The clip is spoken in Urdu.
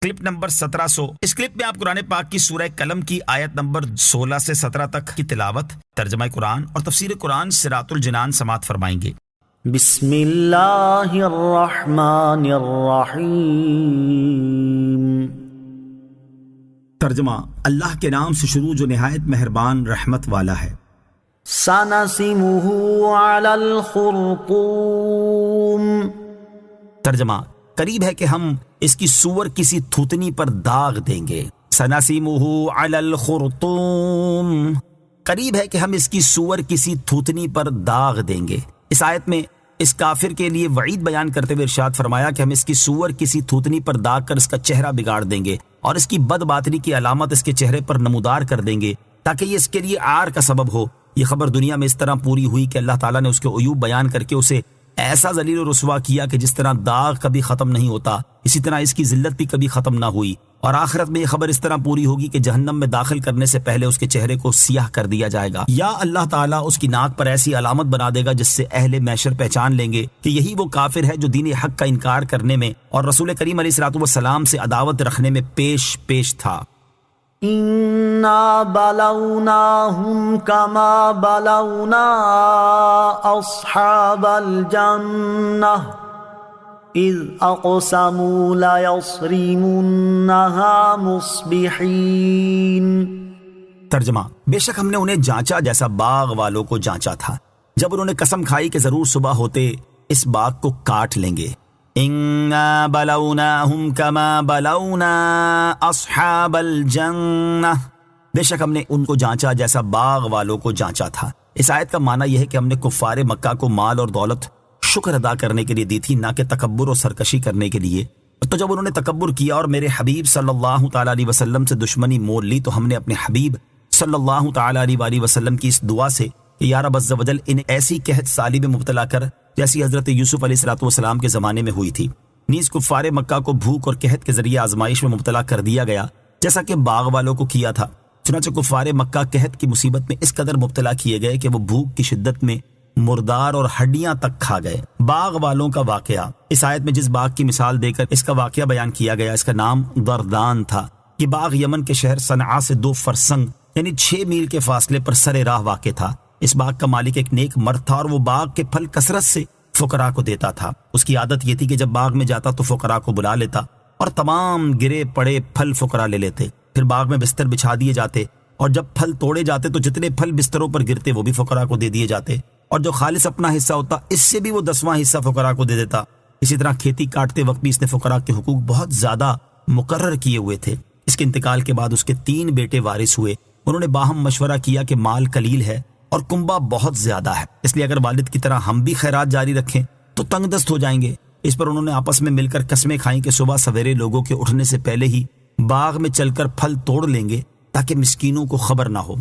Clip number 1700۔ اس کلپ میں آپ قرآن پاک کی سورہ قلم کی آیت نمبر 16 سے 17 تک کی تلاوت، ترجمہ قرآن اور تفسیر قرآن صراط الجنان سماعت فرمائیں گے۔ بسم اللہ الرحمن الرحیم۔ ترجمہ، اللہ کے نام سے شروع جو نہایت مہربان رحمت والا ہے۔ سنسمہ علی الخرطوم۔ ترجمہ، قریب ہے کہ ہم اس کی سور کسی تھوتنی پر داغ دیں گے۔ سنسمہ علی الخرطوم، قریب ہے کہ ہم اس کی سور کسی تھوتنی پر داغ دیں گے۔ اس آیت میں اس کافر کے لیے وعید بیان کرتے ہوئے ارشاد فرمایا کہ ہم اس کی سور کسی تھوتنی پر داغ کر اس کا چہرہ بگاڑ دیں گے اور اس کی بد باطنی کی علامت اس کے چہرے پر نمودار کر دیں گے تاکہ یہ اس کے لیے عار کا سبب ہو۔ یہ خبر دنیا میں اس طرح پوری ہوئی کہ اللہ تعالیٰ نے اس کے عیوب بیان کر کے اسے ایسا ذلیل و رسوا کیا کہ جس طرح داغ کبھی ختم نہیں ہوتا، اسی طرح اس کی ذلت بھی کبھی ختم نہ ہوئی، اور آخرت میں یہ خبر اس طرح پوری ہوگی کہ جہنم میں داخل کرنے سے پہلے اس کے چہرے کو سیاہ کر دیا جائے گا، یا اللہ تعالیٰ اس کی ناک پر ایسی علامت بنا دے گا جس سے اہل محشر پہچان لیں گے کہ یہی وہ کافر ہے جو دین حق کا انکار کرنے میں اور رسول کریم علیہ الصلوۃ والسلام سے عداوت رکھنے میں پیش تھا۔ اِنَّا بَلَوْنَاهُمْ كَمَا بَلَوْنَا أَصْحَابَ الْجَنَّةِ إِذْ أَقْسَمُوا لَيَصْرِمُنَّهَا مُصْبِحِينَ۔ ترجمہ، بے شک ہم نے انہیں جانچا جیسا باغ والوں کو جانچا تھا جب انہوں نے قسم کھائی کہ ضرور صبح ہوتے اس باغ کو کاٹ لیں گے۔ اِنَّا بَلَوْنَاهُمْ كَمَا بَلَوْنَا أَصْحَابَ الْجَنَّةِ، بے شک ہم نے ان کو جانچا جیسا باغ والوں کو جانچا تھا۔ اس آیت کا معنی یہ ہے کہ ہم نے کفار مکہ کو مال اور دولت شکر ادا کرنے کے لیے دی تھی، نہ کہ تکبر اور سرکشی کرنے کے لیے۔ تو جب انہوں نے تکبر کیا اور میرے حبیب صلی اللہ تعالیٰ علیہ وسلم سے دشمنی مول لی تو ہم نے اپنے حبیب صلی اللہ تعالیٰ علیہ وسلم کی اس دعا سے کہ یا رب عز و جل انہیں ایسی قحط سالی میں مبتلا کر جیسی حضرت یوسف علیہ الصلوۃ والسلام کے زمانے میں ہوئی تھی، نیز کفار مکہ کو بھوک اور قحط کے ذریعے آزمائش میں مبتلا کر دیا گیا جیسا کہ باغ والوں کو کیا تھا۔ چنانچہ کفار مکہ قحط کی مصیبت میں اس قدر مبتلا کیے گئے کہ وہ بھوک کی شدت میں مردار اور ہڈیاں تک کھا گئے۔ باغ والوں کا واقعہ، اس آیت میں جس باغ کی مثال دے کر اس کا واقعہ بیان کیا گیا اس کا نام دردان تھا۔ یہ باغ یمن کے شہر صنعاء سے 2 فرسنگ یعنی 6 میل کے فاصلے پر سر راہ واقع تھا۔ اس باغ کا مالک ایک نیک مرد تھا اور وہ باغ کے پھل کثرت سے فقراء کو دیتا تھا۔ اس کی عادت یہ تھی کہ جب باغ میں جاتا تو فقراء کو بلا لیتا اور تمام گرے پڑے پھل فقراء لے لیتے، پھر باغ میں بستر بچھا دیے جاتے اور جب پھل توڑے جاتے تو جتنے پھل بستروں پر گرتے وہ بھی فقراء کو دے دیے جاتے، اور جو خالص اپنا حصہ ہوتا اس سے بھی وہ 10واں حصہ فقراء کو دے دیتا۔ اسی طرح کھیتی کاٹتے وقت بھی اس نے فقراء کے حقوق بہت زیادہ مقرر کیے ہوئے تھے۔ اس کے انتقال کے بعد اس کے 3 بیٹے وارث ہوئے۔ انہوں نے باہم مشورہ کیا کہ مال قلیل ہے اور کنبہ بہت زیادہ ہے، اس لیے اگر والد کی طرح ہم بھی خیرات جاری رکھیں تو تنگ دست ہو جائیں گے۔ اس پر انہوں نے آپس میں مل کر قسمیں کھائیں کہ صبح سویرے لوگوں کے اٹھنے سے پہلے ہی باغ میں چل کر پھل توڑ لیں گے تاکہ مسکینوں کو خبر نہ ہو۔